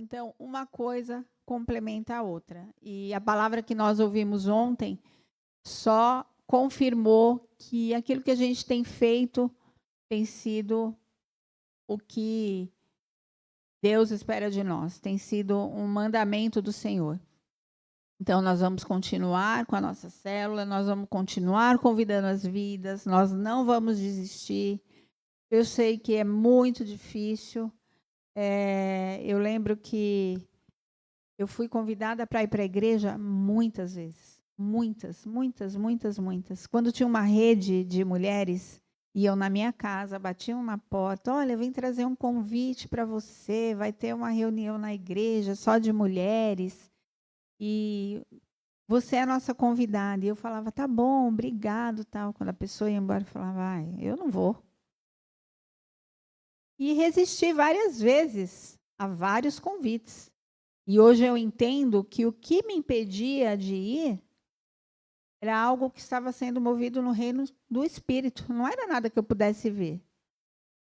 Então, uma coisa complementa a outra. E a palavra que nós ouvimos ontem só confirmou que aquilo que a gente tem feito tem sido o que Deus espera de nós, tem sido um mandamento do Senhor. Então, nós vamos continuar com a nossa célula, nós vamos continuar convidando as vidas, nós não vamos desistir. Eu sei que é muito difícil. Eu lembro que eu fui convidada para ir para a igreja muitas vezes. Muitas. Quando tinha uma rede de mulheres, iam na minha casa, batiam na porta. Olha, vem trazer um convite para você, vai ter uma reunião na igreja só de mulheres. E você é a nossa convidada. E eu falava, tá bom, obrigado, tal. Quando a pessoa ia embora, eu falava, eu não vou. E resisti várias vezes a vários convites. E hoje eu entendo que o que me impedia de ir era algo que estava sendo movido no reino do Espírito. Não era nada que eu pudesse ver.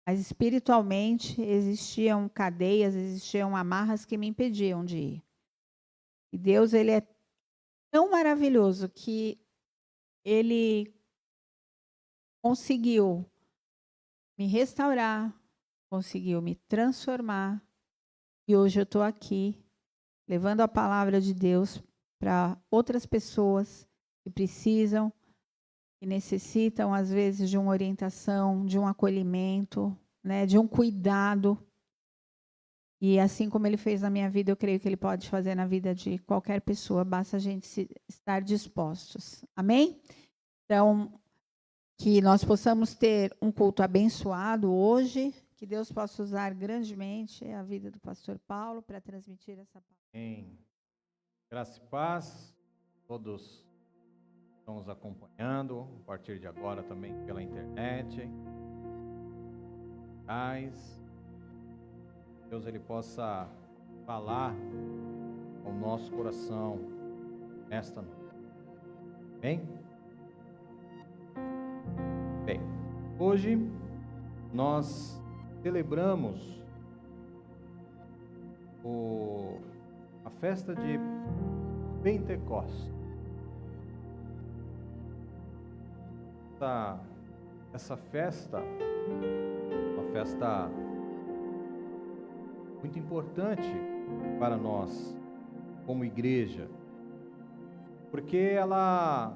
Mas espiritualmente existiam cadeias, existiam amarras que me impediam de ir. E Deus, ele é tão maravilhoso que ele conseguiu me restaurar, conseguiu me transformar. E hoje eu estou aqui, levando a palavra de Deus para outras pessoas que precisam, que necessitam, às vezes, de uma orientação, de um acolhimento, né, de um cuidado. E assim como ele fez na minha vida, eu creio que ele pode fazer na vida de qualquer pessoa, basta a gente estar dispostos. Amém? Então, que nós possamos ter um culto abençoado hoje, que Deus possa usar grandemente a vida do pastor Paulo para transmitir essa palavra. Amém. Graça e paz, todos estão nos acompanhando, a partir de agora também pela internet. Deus, ele possa falar ao nosso coração nesta noite. Amém? Bem, hoje nós celebramos a festa de Pentecostes. Essa festa é uma festa muito importante para nós como igreja, porque ela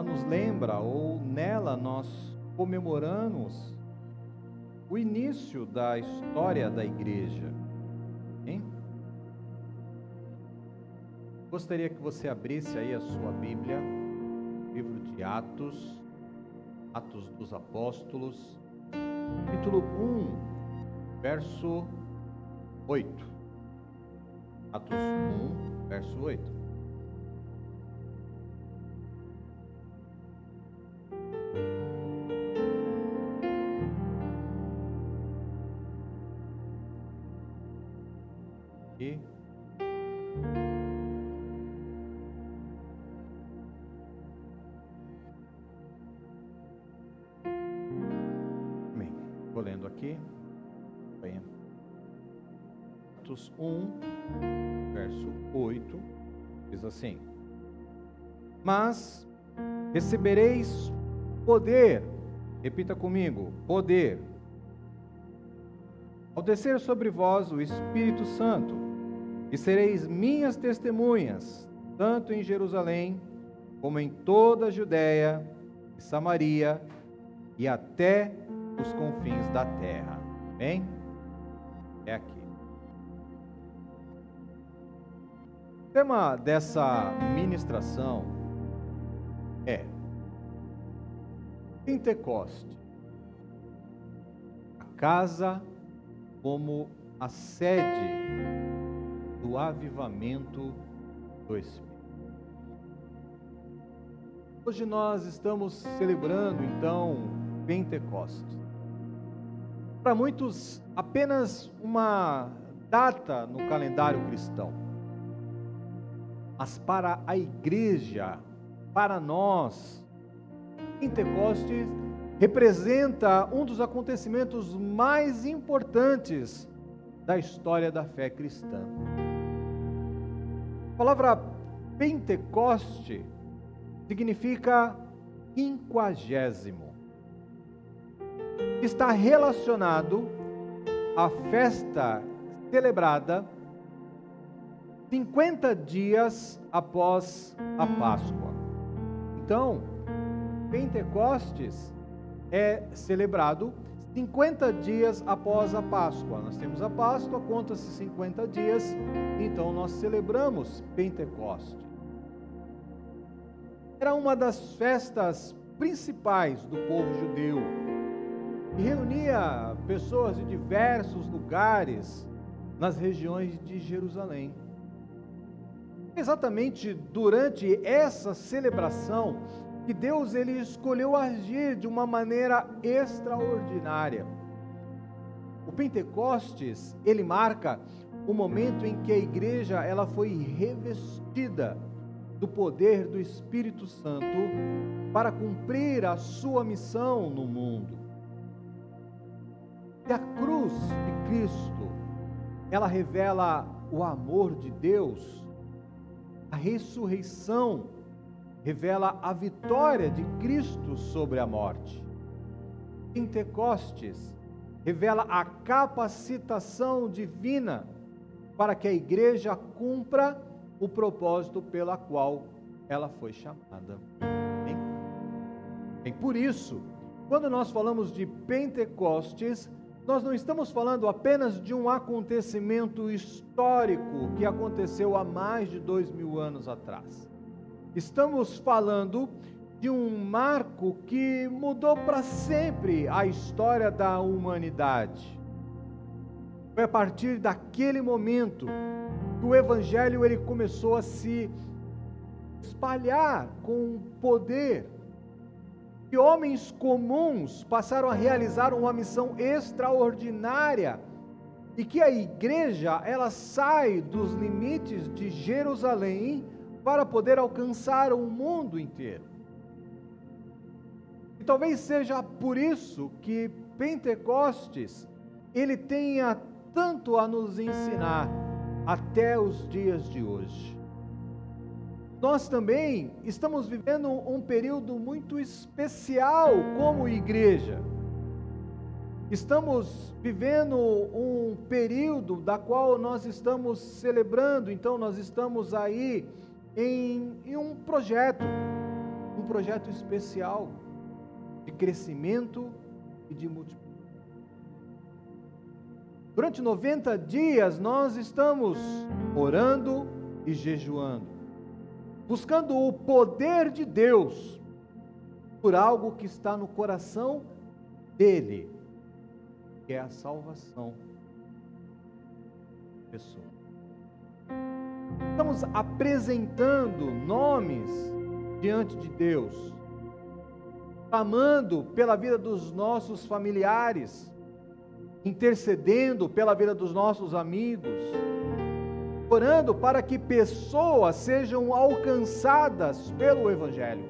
nos lembra, ou nela nós comemoramos o início da história da igreja. Hein? Gostaria que você abrisse aí a sua Bíblia, livro de Atos dos Apóstolos, capítulo 1, verso 8. Atos 1, verso 8. Amém. Vou lendo aqui. Bem. Atos 1, verso 8, diz assim: Mas recebereis poder, repita comigo, poder, ao descer sobre vós o Espírito Santo, e sereis minhas testemunhas, tanto em Jerusalém, como em toda a Judéia e Samaria, e até os confins da terra. Amém? É aqui. O tema dessa ministração é Pentecoste, a casa como a sede do avivamento do Espírito. Hoje nós estamos celebrando, então, Pentecostes. Para muitos, apenas uma data no calendário cristão. Mas para a igreja, para nós, Pentecostes representa um dos acontecimentos mais importantes da história da fé cristã. A palavra Pentecoste significa 50º. Está relacionado à festa celebrada 50 dias após a Páscoa. Então, Pentecostes é celebrado 50 dias após a Páscoa. Nós temos a Páscoa, conta-se 50 dias, então nós celebramos Pentecostes. Era uma das festas principais do povo judeu e reunia pessoas de diversos lugares nas regiões de Jerusalém. Exatamente durante essa celebração que Deus ele escolheu agir de uma maneira extraordinária. O Pentecostes, ele marca o momento em que a igreja ela foi revestida do poder do Espírito Santo para cumprir a sua missão no mundo. E a cruz de Cristo, ela revela o amor de Deus. A ressurreição revela a vitória de Cristo sobre a morte. Pentecostes revela a capacitação divina para que a igreja cumpra o propósito pela qual ela foi chamada. Bem, por isso, quando nós falamos de Pentecostes, nós não estamos falando apenas de um acontecimento histórico que aconteceu há mais de 2000 anos atrás. Estamos falando de um marco que mudou para sempre a história da humanidade. Foi a partir daquele momento que o Evangelho ele começou a se espalhar com poder. Que homens comuns passaram a realizar uma missão extraordinária e que a igreja ela sai dos limites de Jerusalém para poder alcançar o mundo inteiro. E talvez seja por isso que Pentecostes ele tenha tanto a nos ensinar até os dias de hoje. Nós também estamos vivendo um período muito especial como igreja. Estamos vivendo um período da qual nós estamos celebrando, então nós estamos aí em um projeto especial de crescimento e de multiplicação. Durante 90 dias nós estamos orando e jejuando, buscando o poder de Deus por algo que está no coração dele, que é a salvação da pessoa. Estamos apresentando nomes diante de Deus, clamando pela vida dos nossos familiares, intercedendo pela vida dos nossos amigos, orando para que pessoas sejam alcançadas pelo Evangelho.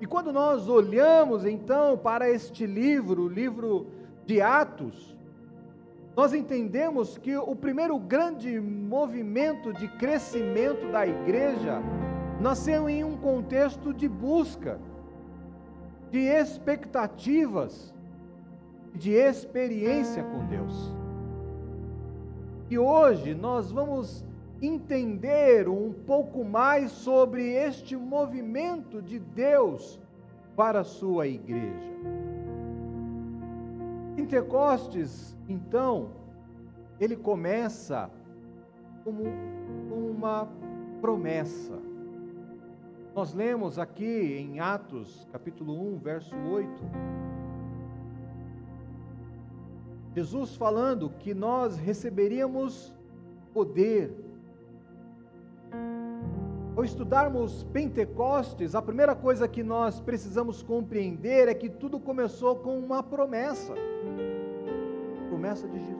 E quando nós olhamos então para este livro, o livro de Atos, nós entendemos que o primeiro grande movimento de crescimento da igreja nasceu em um contexto de busca, de expectativas, de experiência com Deus. E hoje nós vamos entender um pouco mais sobre este movimento de Deus para a sua igreja. Pentecostes, então, ele começa como uma promessa. Nós lemos aqui em Atos, capítulo 1, verso 8, Jesus falando que nós receberíamos poder. Ao estudarmos Pentecostes, a primeira coisa que nós precisamos compreender é que tudo começou com uma promessa. Promessa de Jesus.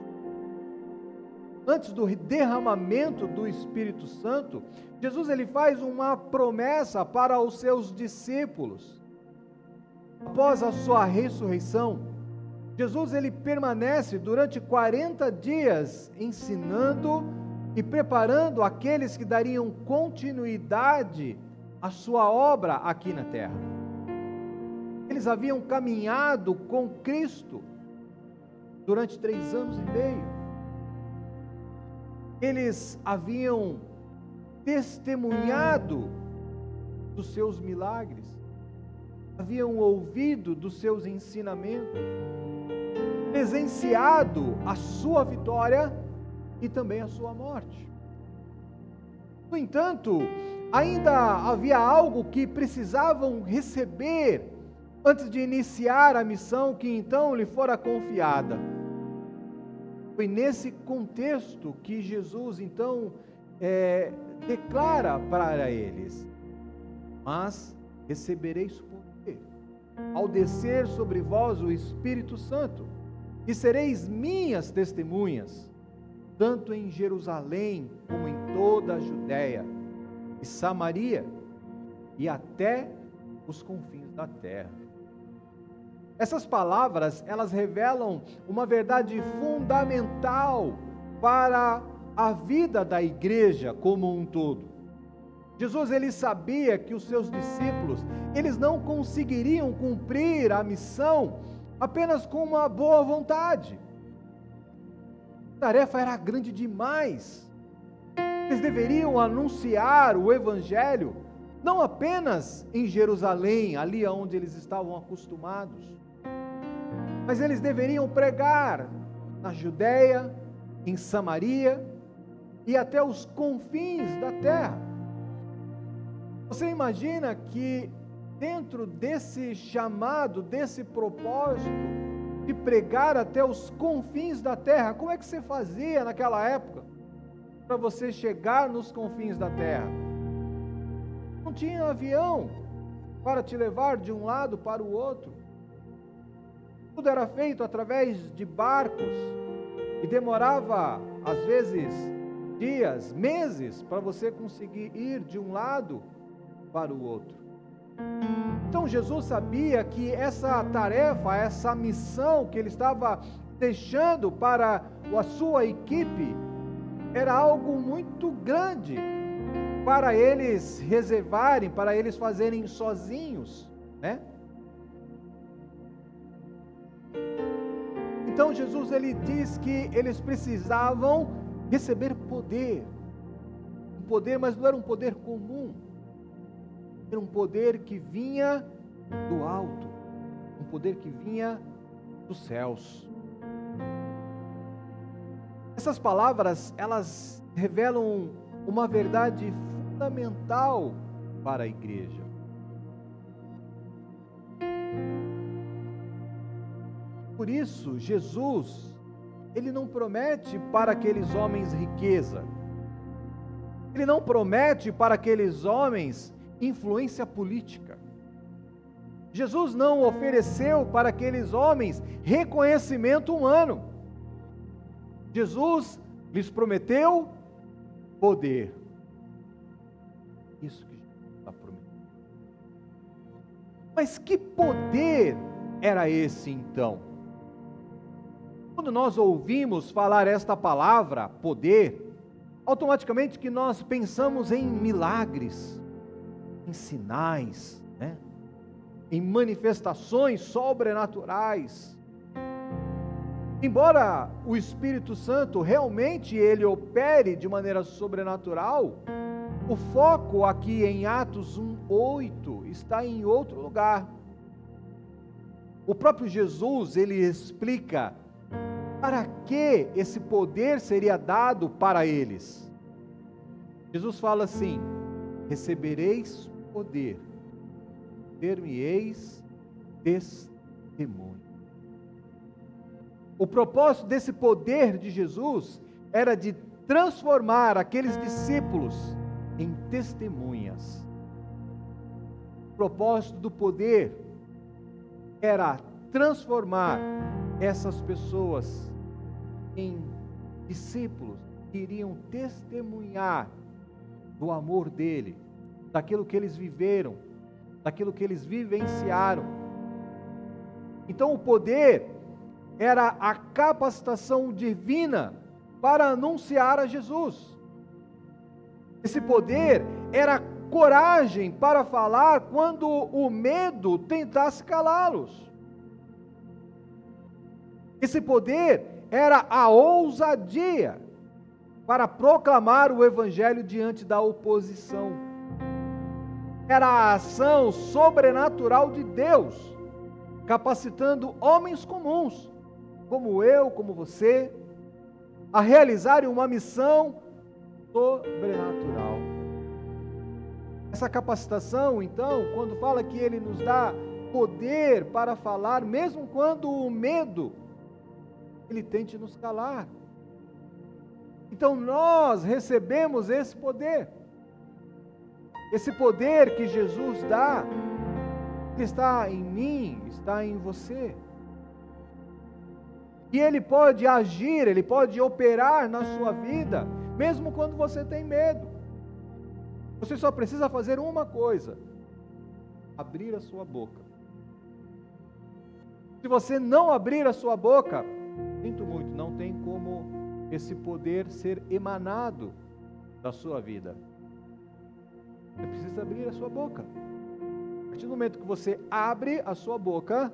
Antes do derramamento do Espírito Santo, Jesus ele faz uma promessa para os seus discípulos. Após a sua ressurreição, Jesus ele permanece durante 40 dias ensinando e preparando aqueles que dariam continuidade à sua obra aqui na terra. Eles haviam caminhado com Cristo durante 3 anos e meio. Eles haviam testemunhado dos seus milagres, haviam ouvido dos seus ensinamentos, presenciado a sua vitória e também a sua morte. No entanto, ainda havia algo que precisavam receber antes de iniciar a missão que então lhe fora confiada. Foi nesse contexto que Jesus então declara para eles: mas recebereis poder ao descer sobre vós o Espírito Santo, e sereis minhas testemunhas, tanto em Jerusalém como em toda a Judéia e Samaria e até os confins da terra. Essas palavras, elas revelam uma verdade fundamental para a vida da igreja como um todo. Jesus, ele sabia que os seus discípulos, eles não conseguiriam cumprir a missão apenas com uma boa vontade. A tarefa era grande demais. Eles deveriam anunciar o Evangelho, não apenas em Jerusalém, ali onde eles estavam acostumados, mas eles deveriam pregar na Judéia, em Samaria e até os confins da terra. Você imagina que dentro desse chamado, desse propósito de pregar até os confins da terra, como é que você fazia naquela época para você chegar nos confins da terra? Não tinha avião para te levar de um lado para o outro. Tudo era feito através de barcos e demorava, às vezes, dias, meses para você conseguir ir de um lado para o outro. Então Jesus sabia que essa tarefa, essa missão que ele estava deixando para a sua equipe era algo muito grande para eles reservarem, para eles fazerem sozinhos, né? Então Jesus ele diz que eles precisavam receber poder, um poder, mas não era um poder comum, era um poder que vinha do alto, um poder que vinha dos céus. Essas palavras, elas revelam uma verdade fundamental para a igreja. Por isso, Jesus, ele não promete para aqueles homens riqueza. Ele não promete para aqueles homens influência política. Jesus não ofereceu para aqueles homens reconhecimento humano. Jesus lhes prometeu poder. Isso que Jesus está prometendo. Mas que poder era esse então? Quando nós ouvimos falar esta palavra, poder, automaticamente que nós pensamos em milagres, em sinais, né? Em manifestações sobrenaturais. Embora o Espírito Santo realmente ele opere de maneira sobrenatural, o foco aqui em Atos 1:8 está em outro lugar. O próprio Jesus, ele explica para que esse poder seria dado para eles. Jesus fala assim: recebereis poder, ser-me-eis testemunho. O propósito desse poder de Jesus era de transformar aqueles discípulos em testemunhas. O propósito do poder era transformar essas pessoas em discípulos que iriam testemunhar do amor dele, daquilo que eles viveram, daquilo que eles vivenciaram. Então o poder era a capacitação divina para anunciar a Jesus. Esse poder era a coragem para falar quando o medo tentasse calá-los. Esse poder era a ousadia para proclamar o Evangelho diante da oposição. Era a ação sobrenatural de Deus, capacitando homens comuns, como eu, como você, a realizarem uma missão sobrenatural. Essa capacitação, então, quando fala que Ele nos dá poder para falar, mesmo quando o medo Ele tente nos calar. Então nós recebemos esse poder. Esse poder que Jesus dá, ele está em mim, está em você. E Ele pode agir, Ele pode operar na sua vida, mesmo quando você tem medo. Você só precisa fazer uma coisa: abrir a sua boca. Se você não abrir a sua boca, sinto muito, não tem como esse poder ser emanado da sua vida. Você precisa abrir a sua boca. A partir do momento que você abre a sua boca,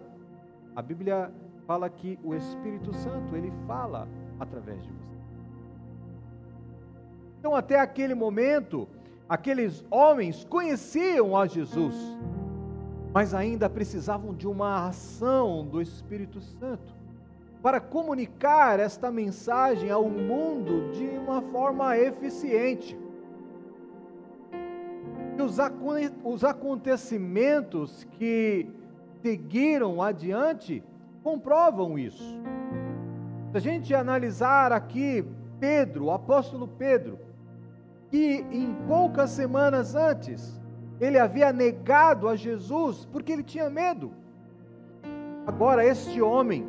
a Bíblia fala que o Espírito Santo, ele fala através de você. Então, até aquele momento, aqueles homens conheciam a Jesus, mas ainda precisavam de uma ação do Espírito Santo para comunicar esta mensagem ao mundo de uma forma eficiente. E os acontecimentos que seguiram adiante comprovam isso. Se a gente analisar aqui Pedro, o apóstolo Pedro, que em poucas semanas antes ele havia negado a Jesus porque ele tinha medo. Agora este homem,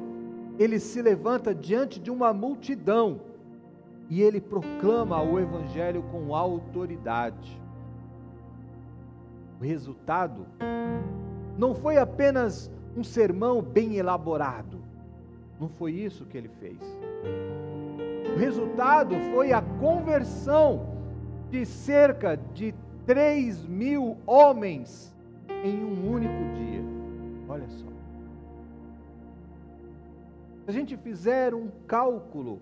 ele se levanta diante de uma multidão e ele proclama o Evangelho com autoridade. O resultado não foi apenas um sermão bem elaborado, não foi isso que ele fez. O resultado foi a conversão de cerca de 3.000 homens em um único dia. Olha só. Se a gente fizer um cálculo,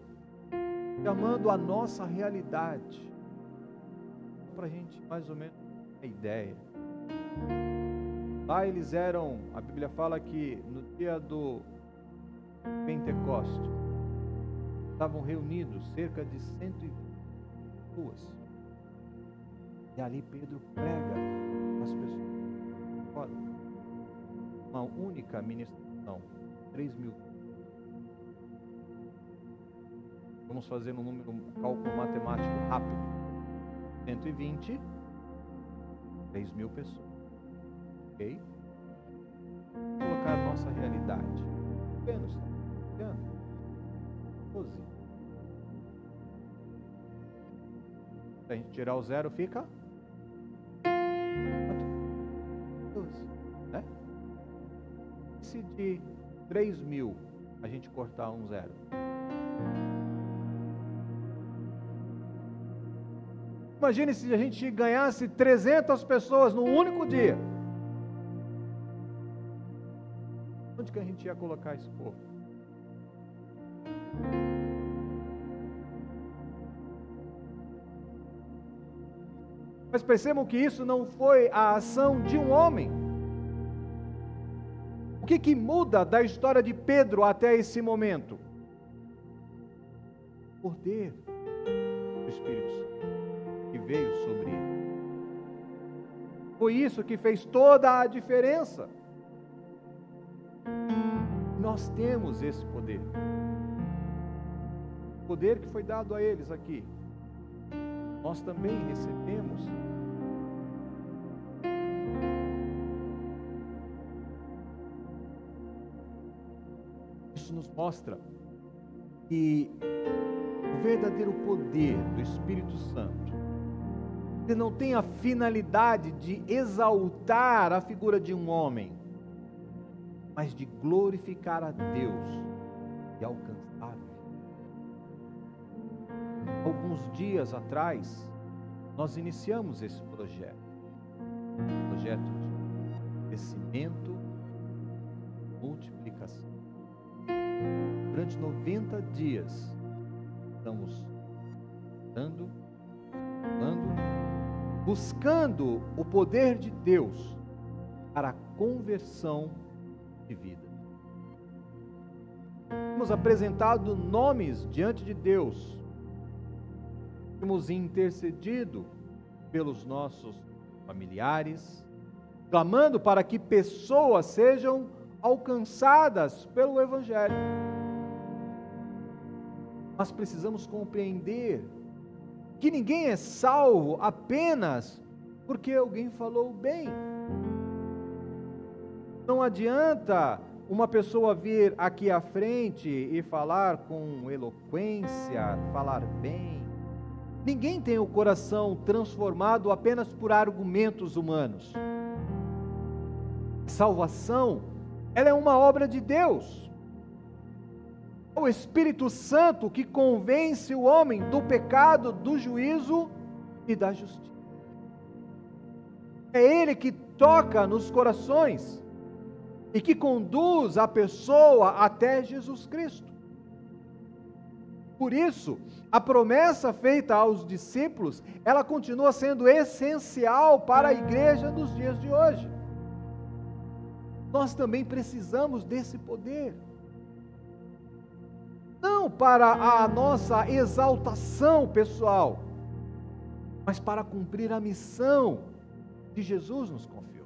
chamando a nossa realidade, para a gente mais ou menos ter ideia. Lá eles eram, a Bíblia fala que no dia do Pentecostes, estavam reunidos cerca de 120 pessoas. E ali Pedro prega às pessoas. Olha, uma única ministração, 3.000. Vamos fazer um cálculo matemático rápido. 120, 3.000 pessoas. Ok? Vou colocar a nossa realidade. Menos, 12. Se a gente tirar o zero, fica 12, né? Se de 3.000 a gente cortar um zero, imagine se a gente ganhasse 300 pessoas num único dia. Onde que a gente ia colocar esse povo? Mas percebam que isso não foi a ação de um homem. O que muda da história de Pedro até esse momento? O poder do Espírito Santo que veio sobre ele. Foi isso que fez toda a diferença. Nós temos esse poder. O poder que foi dado a eles aqui. Nós também recebemos. Isso nos mostra que o verdadeiro poder do Espírito Santo, ele não tem a finalidade de exaltar a figura de um homem, mas de glorificar a Deus e alcançar. Alguns dias atrás, nós iniciamos esse projeto de crescimento, multiplicação. Durante 90 dias, estamos dando, buscando o poder de Deus para a conversão de vida. Temos apresentado nomes diante de Deus, temos intercedido pelos nossos familiares, clamando para que pessoas sejam alcançadas pelo Evangelho. Nós precisamos compreender que ninguém é salvo apenas porque alguém falou bem. Não adianta uma pessoa vir aqui à frente e falar com eloquência, falar bem. Ninguém tem o coração transformado apenas por argumentos humanos. Salvação, ela é uma obra de Deus. É o Espírito Santo que convence o homem do pecado, do juízo e da justiça. É Ele que toca nos corações e que conduz a pessoa até Jesus Cristo. Por isso, a promessa feita aos discípulos, ela continua sendo essencial para a igreja dos dias de hoje. Nós também precisamos desse poder. Não para a nossa exaltação pessoal, mas para cumprir a missão que Jesus nos confiou.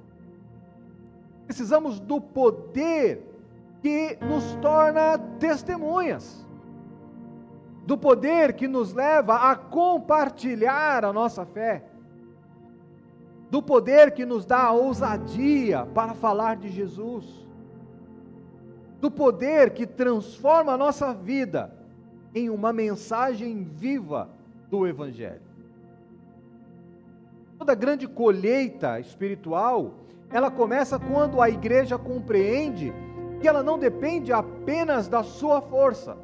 Precisamos do poder que nos torna testemunhas, do poder que nos leva a compartilhar a nossa fé, do poder que nos dá a ousadia para falar de Jesus, do poder que transforma a nossa vida em uma mensagem viva do Evangelho. Toda grande colheita espiritual, ela começa quando a igreja compreende que ela não depende apenas da sua força,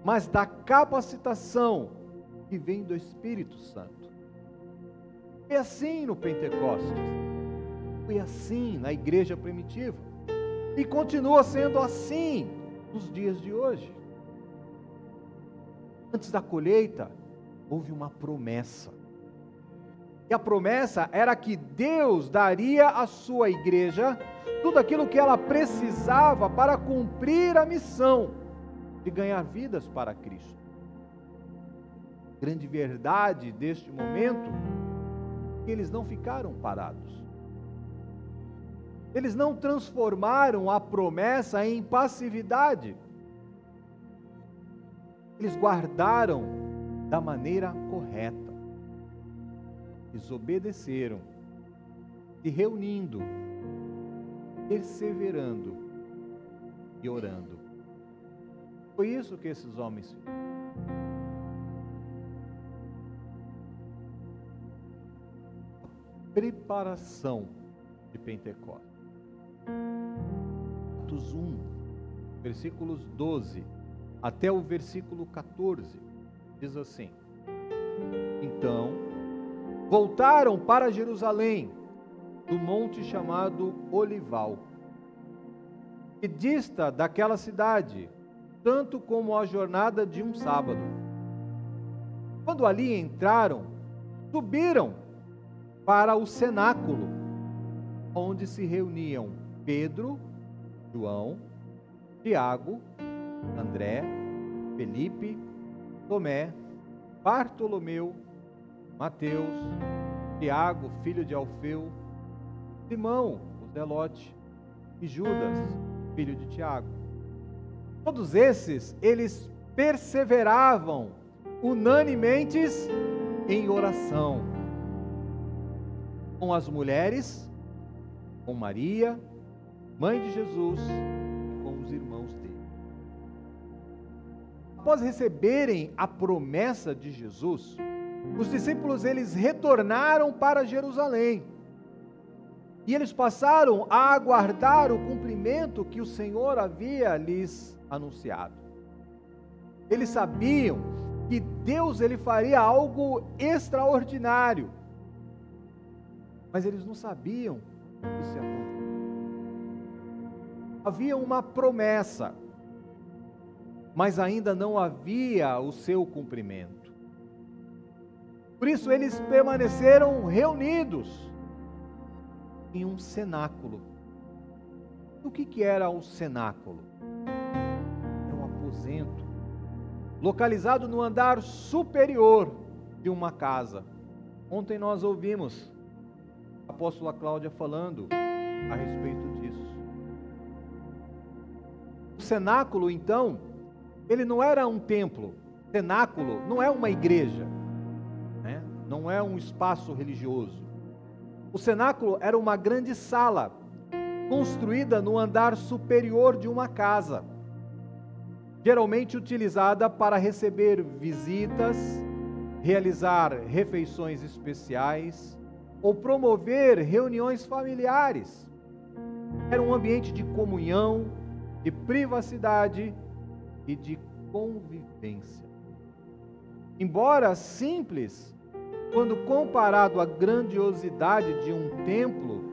mas da capacitação que vem do Espírito Santo. Foi assim no Pentecostes, foi assim na igreja primitiva, e continua sendo assim nos dias de hoje. Antes da colheita, houve uma promessa. E a promessa era que Deus daria à sua igreja tudo aquilo que ela precisava para cumprir a missão de ganhar vidas para Cristo. Grande verdade deste momento, que eles não ficaram parados. Eles não transformaram a promessa em passividade. Eles guardaram da maneira correta. Eles obedeceram, se reunindo, perseverando e orando. Foi isso que esses homens fizeram. Preparação de Pentecostes. Atos 1, versículos 12 até o versículo 14, diz assim: Então, voltaram para Jerusalém, do monte chamado Olival, que dista daquela cidade, tanto como a jornada de um sábado. Quando ali entraram, subiram para o cenáculo, onde se reuniam Pedro, João, Tiago, André, Felipe, Tomé, Bartolomeu, Mateus, Tiago, filho de Alfeu, Simão, o Zelote, e Judas, filho de Tiago. Todos esses, eles perseveravam unanimemente em oração, com as mulheres, com Maria, mãe de Jesus, e com os irmãos dele. Após receberem a promessa de Jesus, os discípulos, eles retornaram para Jerusalém, e eles passaram a aguardar o cumprimento que o Senhor havia lhes anunciado. Eles sabiam que Deus ele faria algo extraordinário, mas eles não sabiam que isso ia acontecer. Havia uma promessa, mas ainda não havia o seu cumprimento. Por isso eles permaneceram reunidos em um cenáculo. O que era o cenáculo? Era um aposento, localizado no andar superior de uma casa. Ontem nós ouvimos a apóstola Cláudia falando a respeito disso. O cenáculo, então, ele não era um templo. Cenáculo não é uma igreja, né? Não é um espaço religioso. O cenáculo era uma grande sala, construída no andar superior de uma casa, geralmente utilizada para receber visitas, realizar refeições especiais ou promover reuniões familiares. Era um ambiente de comunhão, de privacidade e de convivência. Embora simples, quando comparado à grandiosidade de um templo,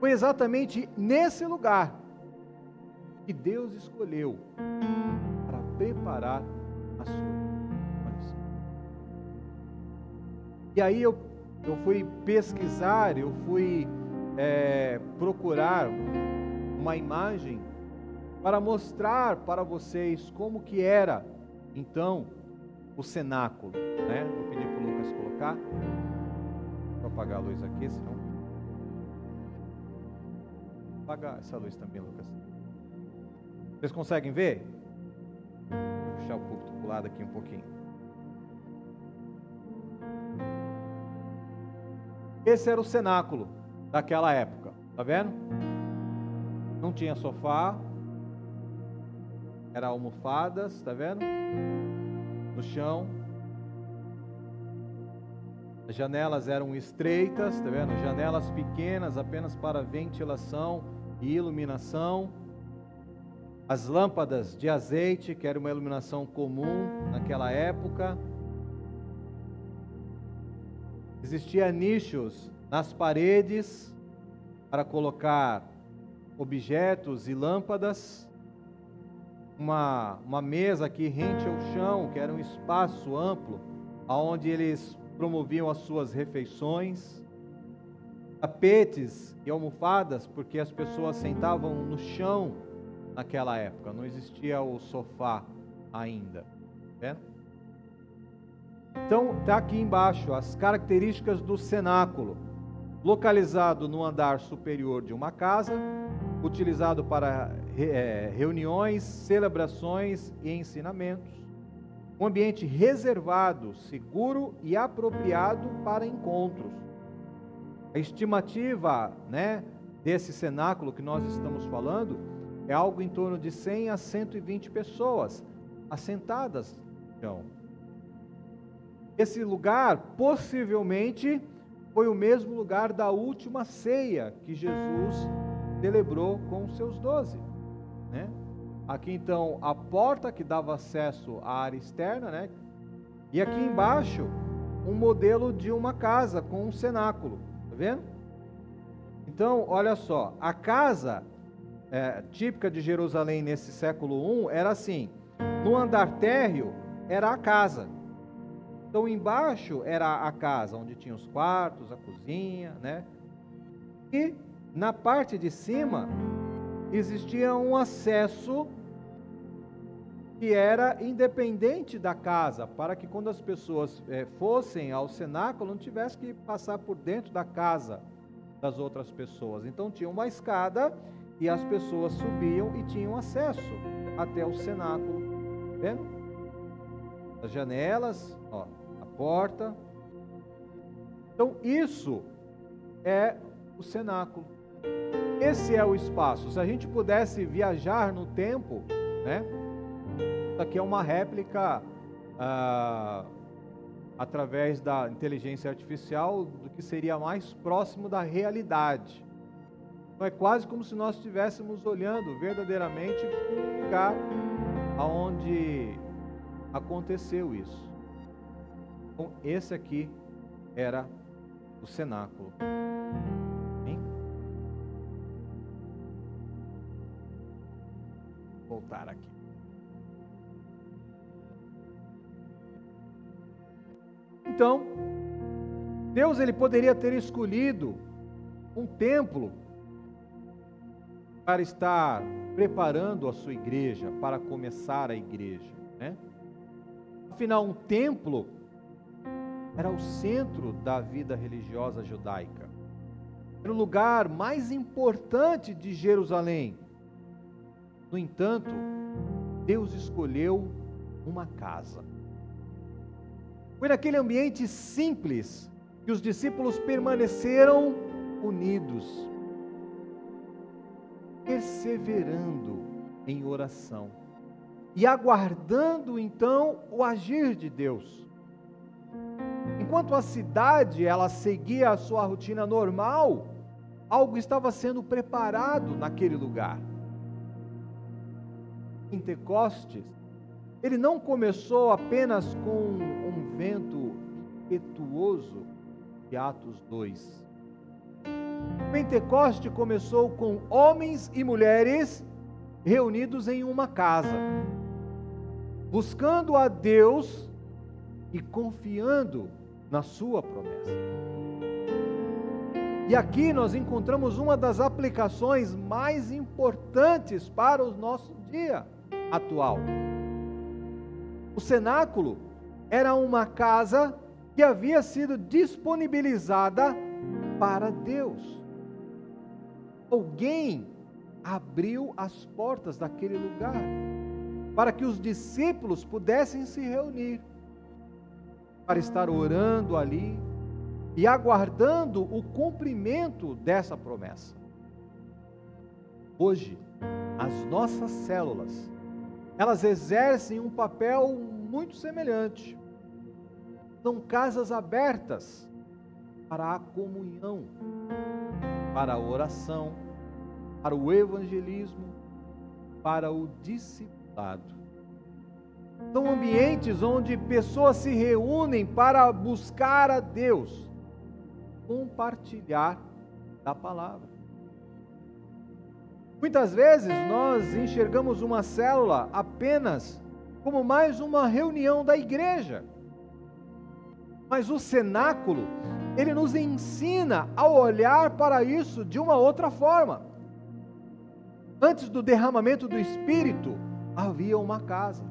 foi exatamente nesse lugar que Deus escolheu para preparar a sua vida. E aí eu fui pesquisar, eu fui procurar uma imagem para mostrar para vocês como que era, então, o cenáculo, né? Vou pedir para o Lucas colocar. Vou apagar a luz aqui, senão... Apaga essa luz também, Lucas. Vocês conseguem ver? Vou puxar o púlpito para o lado aqui um pouquinho. Esse era o cenáculo daquela época, tá vendo? Não tinha sofá, era almofadas, tá vendo? No chão. As janelas eram estreitas, tá vendo? Janelas pequenas, apenas para ventilação e iluminação. As lâmpadas de azeite, que era uma iluminação comum naquela época. Existiam nichos nas paredes para colocar objetos e lâmpadas. Uma mesa aqui rente ao chão, que era um espaço amplo, onde eles promoviam as suas refeições. Tapetes e almofadas, porque as pessoas sentavam no chão naquela época, não existia o sofá ainda. Tá? Então, está aqui embaixo as características do cenáculo. Localizado no andar superior de uma casa, utilizado para reuniões, celebrações e ensinamentos. Um ambiente reservado, seguro e apropriado para encontros. A estimativa, né, desse cenáculo que nós estamos falando é algo em torno de 100 a 120 pessoas assentadas no chão. Esse lugar possivelmente foi o mesmo lugar da última ceia que Jesus celebrou com os seus 12, né? Aqui então a porta que dava acesso à área externa, né? E aqui embaixo um modelo de uma casa com um cenáculo, tá vendo? Então, olha só, a casa típica de Jerusalém nesse século I era assim: no andar térreo era a casa. Então, embaixo era a casa, onde tinha os quartos, a cozinha, né? E na parte de cima existia um acesso que era independente da casa, para que quando as pessoas fossem ao cenáculo, não tivesse que passar por dentro da casa das outras pessoas. Então, tinha uma escada e as pessoas subiam e tinham acesso até o cenáculo. Tá vendo? As janelas, ó, a porta. Então, isso é o cenáculo. Esse é o espaço. Se a gente pudesse viajar no tempo, né? Isso aqui é uma réplica através da inteligência artificial do que seria mais próximo da realidade. Então é quase como se nós estivéssemos olhando verdadeiramente para o lugar onde aconteceu isso. Então esse aqui era o cenáculo. Hein? Vou voltar aqui. Então, Deus ele poderia ter escolhido um templo para estar preparando a sua igreja, para começar a igreja, né? Afinal, um templo era o centro da vida religiosa judaica. Era o lugar mais importante de Jerusalém. No entanto, Deus escolheu uma casa. Foi naquele ambiente simples que os discípulos permaneceram unidos, perseverando em oração e aguardando então o agir de Deus. Enquanto a cidade ela seguia a sua rotina normal, algo estava sendo preparado naquele lugar. Pentecostes, ele não começou apenas com um vento impetuoso de Atos 2. Pentecoste começou com homens e mulheres reunidos em uma casa, buscando a Deus e confiando na sua promessa. E aqui nós encontramos uma das aplicações mais importantes para o nosso dia atual. O cenáculo era uma casa que havia sido disponibilizada para Deus. Alguém abriu as portas daquele lugar para que os discípulos pudessem se reunir, para estar orando ali e aguardando o cumprimento dessa promessa. Hoje, as nossas células, elas exercem um papel muito semelhante. São casas abertas para a comunhão, para a oração, para o evangelismo, para o discipulado. São ambientes onde pessoas se reúnem para buscar a Deus, compartilhar da palavra. Muitas vezes nós enxergamos uma célula apenas como mais uma reunião da igreja. Mas o cenáculo, ele nos ensina a olhar para isso de uma outra forma. Antes do derramamento do Espírito, havia uma casa.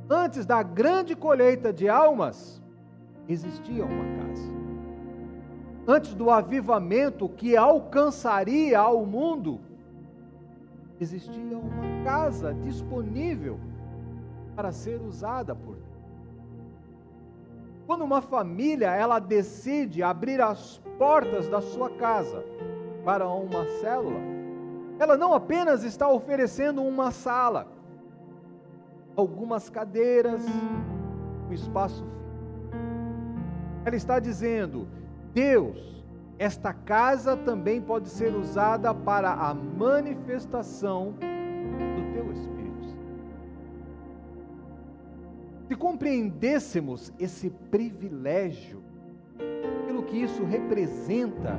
Antes da grande colheita de almas, existia uma casa. Antes do avivamento que alcançaria ao mundo, existia uma casa disponível para ser usada por Deus. Quando uma família ela decide abrir as portas da sua casa para uma célula, ela não apenas está oferecendo uma sala, algumas cadeiras, um espaço físico. Ela está dizendo: Deus, esta casa também pode ser usada para a manifestação do Teu Espírito. Se compreendêssemos esse privilégio, pelo que isso representa,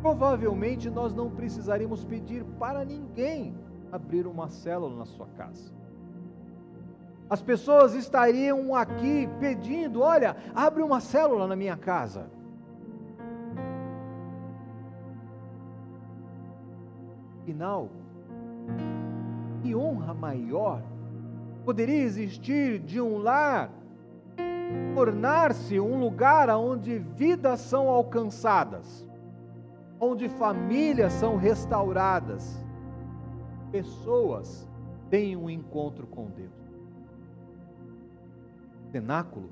provavelmente nós não precisaríamos pedir para ninguém abrir uma célula na sua casa. As pessoas estariam aqui pedindo: olha, abre uma célula na minha casa. Afinal, que honra maior poderia existir de um lar tornar-se um lugar onde vidas são alcançadas, onde famílias são restauradas, pessoas têm um encontro com Deus. O cenáculo,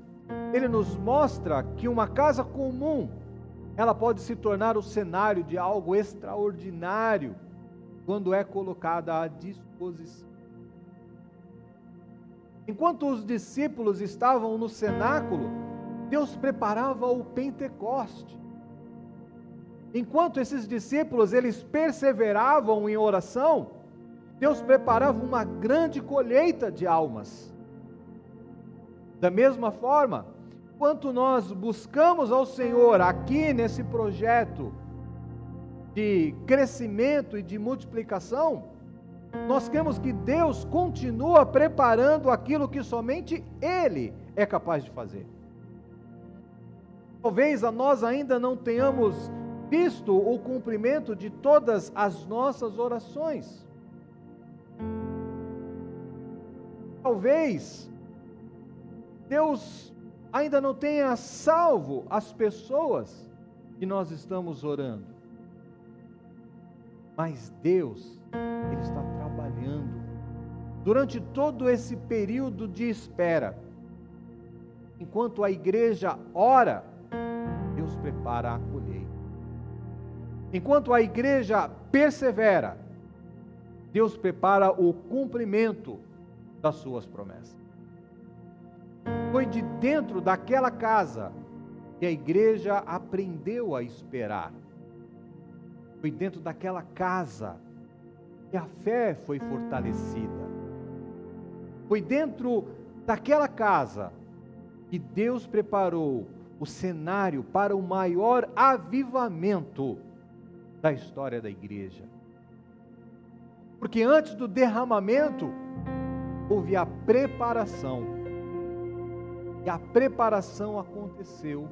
ele nos mostra que uma casa comum, ela pode se tornar o cenário de algo extraordinário quando é colocada à disposição. Enquanto os discípulos estavam no cenáculo, Deus preparava o Pentecoste. enquanto esses discípulos eles perseveravam em oração, Deus preparava uma grande colheita de almas. Da mesma forma, enquanto nós buscamos ao Senhor aqui nesse projeto de crescimento e de multiplicação, nós cremos que Deus continua preparando aquilo que somente Ele é capaz de fazer. Talvez nós ainda não tenhamos visto o cumprimento de todas as nossas orações. Talvez Deus ainda não tenha salvo as pessoas que nós estamos orando. Mas Deus, Ele está trabalhando durante todo esse período de espera. Enquanto a igreja ora, Deus prepara a colheita. Enquanto a igreja persevera, Deus prepara o cumprimento das suas promessas. Foi de dentro daquela casa que a igreja aprendeu a esperar. Foi dentro daquela casa que a fé foi fortalecida. Foi dentro daquela casa que Deus preparou o cenário para o maior avivamento da história da igreja. Porque antes do derramamento, houve a preparação. E a preparação aconteceu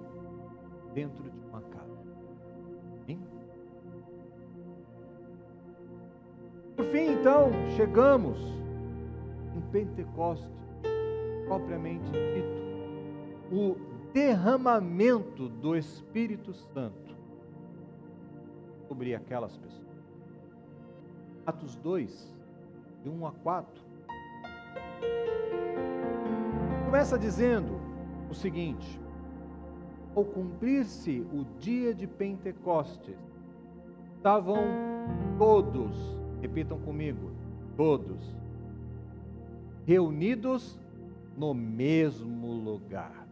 dentro de uma casa. Hein? Por fim, então, chegamos em Pentecostes, propriamente dito, o derramamento do Espírito Santo sobre aquelas pessoas. Atos 2, de 1 a 4, começa dizendo o seguinte: ao cumprir-se o dia de Pentecostes, estavam todos, repitam comigo, todos, reunidos no mesmo lugar.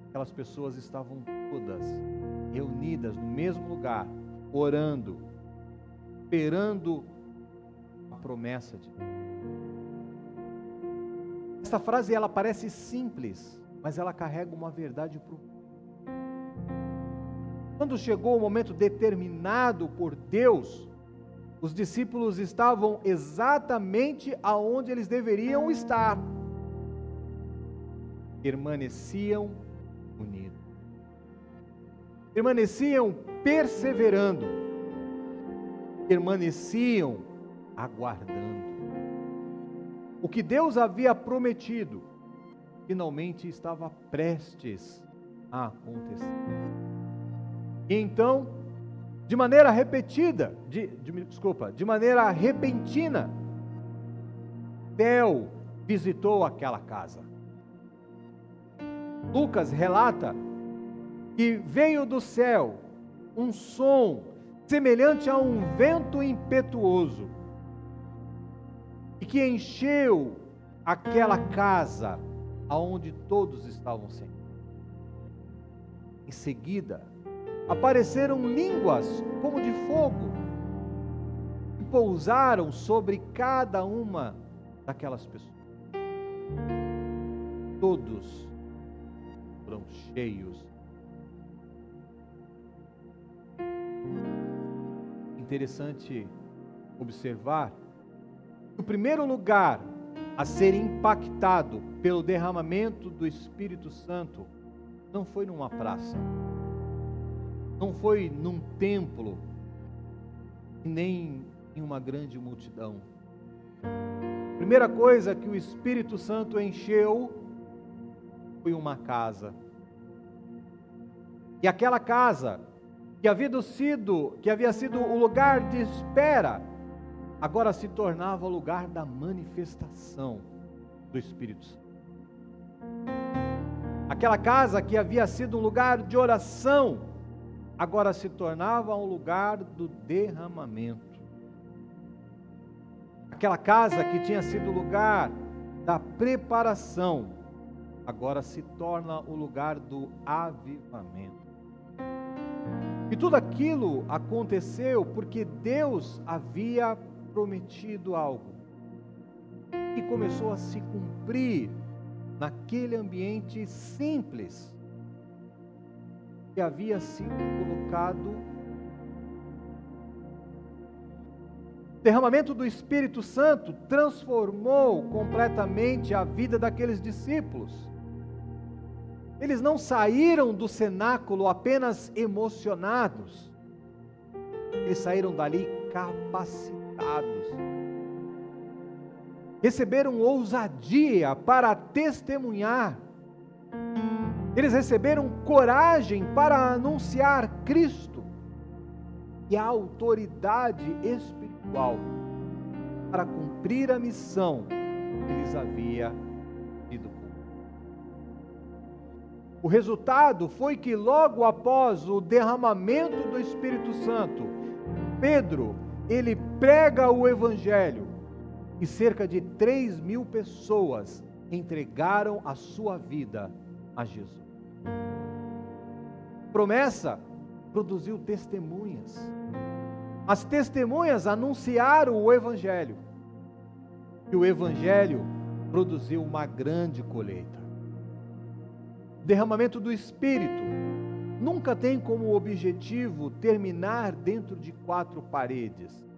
Aquelas pessoas estavam todas reunidas no mesmo lugar, orando, esperando a promessa de Deus. Essa frase ela parece simples, mas ela carrega uma verdade profunda. Quando chegou o momento determinado por Deus, os discípulos estavam exatamente aonde eles deveriam estar. Permaneciam unidos. Permaneciam perseverando. Permaneciam aguardando. O que Deus havia prometido, finalmente estava prestes a acontecer. E então, de maneira repentina, Deus visitou aquela casa. Lucas relata que veio do céu um som semelhante a um vento impetuoso, e que encheu aquela casa aonde todos estavam sentados. Em seguida, apareceram línguas como de fogo, que pousaram sobre cada uma daquelas pessoas. Todos foram cheios. Interessante observar que o primeiro lugar a ser impactado pelo derramamento do Espírito Santo não foi numa praça, não foi num templo, nem em uma grande multidão. A primeira coisa que o Espírito Santo encheu foi uma casa. E aquela casa que havia sido o lugar de espera, agora se tornava o lugar da manifestação do Espírito Santo. Aquela casa que havia sido um lugar de oração, agora se tornava um lugar do derramamento. Aquela casa que tinha sido o lugar da preparação, agora se torna o lugar do avivamento. E tudo aquilo aconteceu porque Deus havia prometido algo que começou a se cumprir naquele ambiente simples que havia sido colocado. O derramamento do Espírito Santo transformou completamente a vida daqueles discípulos. Eles não saíram do cenáculo apenas emocionados, eles saíram dali capacitados. Receberam ousadia para testemunhar. Eles receberam coragem para anunciar Cristo e a autoridade espiritual para cumprir a missão que lhes havia sido cumprida. O resultado foi que logo após o derramamento do Espírito Santo, Pedro, ele prega o Evangelho e cerca de 3.000 pessoas entregaram a sua vida a Jesus. A promessa produziu testemunhas. As testemunhas anunciaram o Evangelho. E o Evangelho produziu uma grande colheita. O derramamento do Espírito nunca tem como objetivo terminar dentro de 4 paredes.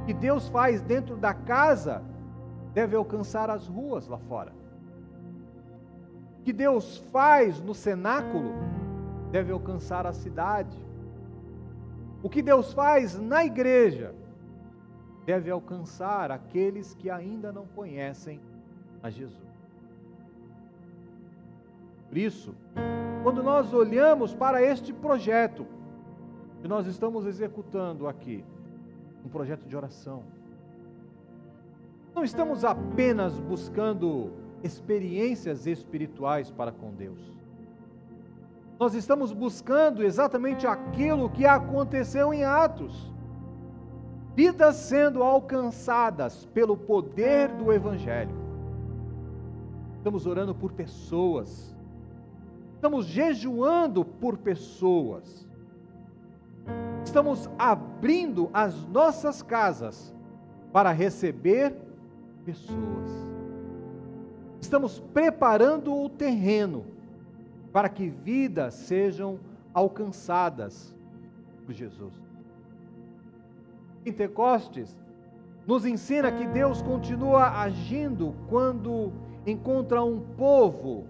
O que Deus faz dentro da casa deve alcançar as ruas lá fora. O que Deus faz no cenáculo deve alcançar a cidade. O que Deus faz na igreja deve alcançar aqueles que ainda não conhecem a Jesus. Por isso, quando nós olhamos para este projeto que nós estamos executando aqui, um projeto de oração, não estamos apenas buscando experiências espirituais para com Deus. Nós estamos buscando exatamente aquilo que aconteceu em Atos. Vidas sendo alcançadas pelo poder do Evangelho. Estamos orando por pessoas. Estamos jejuando por pessoas. Estamos abrindo as nossas casas para receber pessoas. Estamos preparando o terreno para que vidas sejam alcançadas por Jesus. Pentecostes nos ensina que Deus continua agindo quando encontra um povo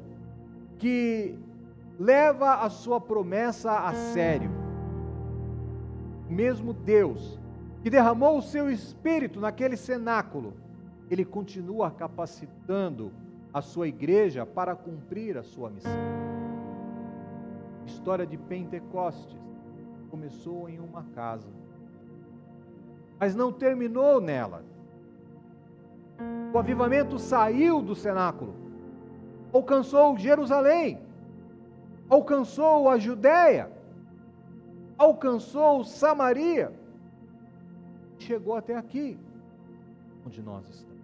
que leva a sua promessa a sério. O mesmo Deus que derramou o seu Espírito naquele cenáculo, Ele continua capacitando a sua igreja para cumprir a sua missão. A história de Pentecostes começou em uma casa, mas não terminou nela. O avivamento saiu do cenáculo, alcançou Jerusalém, alcançou a Judéia, alcançou Samaria, chegou até aqui, onde nós estamos.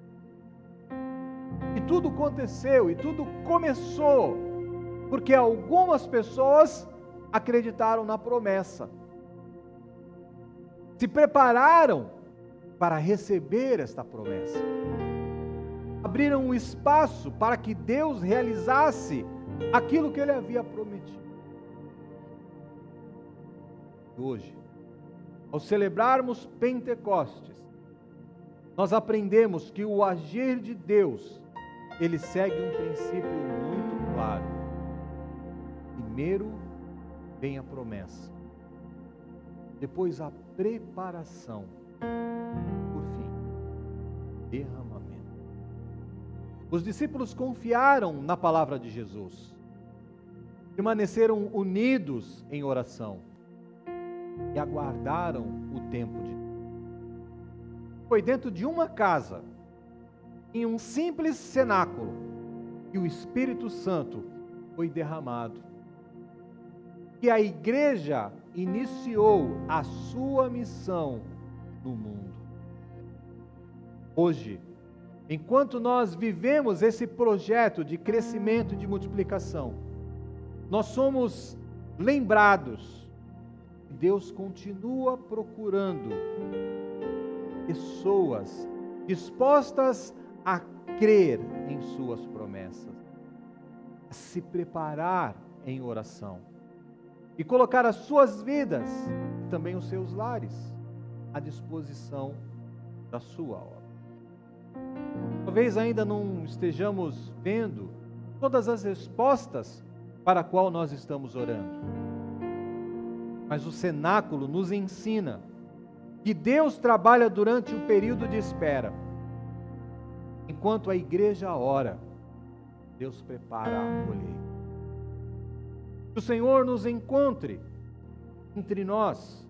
E tudo aconteceu, e tudo começou, porque algumas pessoas acreditaram na promessa, se prepararam para receber esta promessa, abriram um espaço para que Deus realizasse aquilo que Ele havia prometido. Hoje, ao celebrarmos Pentecostes, nós aprendemos que o agir de Deus, ele segue um princípio muito claro. Primeiro vem a promessa, depois a preparação, por fim, derramamento. Os discípulos confiaram na palavra de Jesus, permaneceram unidos em oração e aguardaram o tempo de Deus. Foi dentro de uma casa, em um simples cenáculo, que o Espírito Santo foi derramado. Que a igreja iniciou a sua missão no mundo. Hoje, enquanto nós vivemos esse projeto de crescimento e de multiplicação, nós somos lembrados Deus continua procurando pessoas dispostas a crer em suas promessas, a se preparar em oração e colocar as suas vidas e também os seus lares à disposição da sua obra. Talvez ainda não estejamos vendo todas as respostas para a qual nós estamos orando, mas o cenáculo nos ensina que Deus trabalha durante o período de espera. Enquanto a igreja ora, Deus prepara a colheita. Que o Senhor nos encontre entre nós,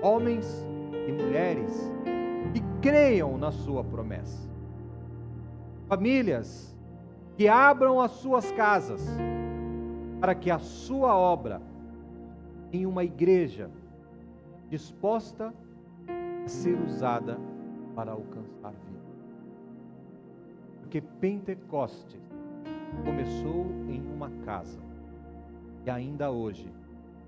homens e mulheres, que creiam na sua promessa. Famílias que abram as suas casas para que a sua obra em uma igreja disposta a ser usada para alcançar vida. Porque Pentecostes começou em uma casa e ainda hoje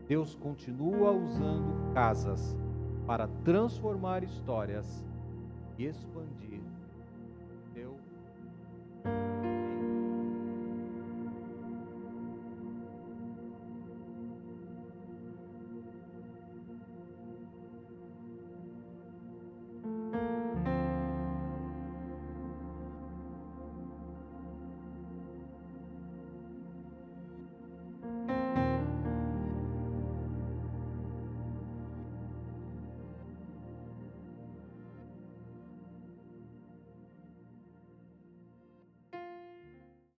Deus continua usando casas para transformar histórias e expandir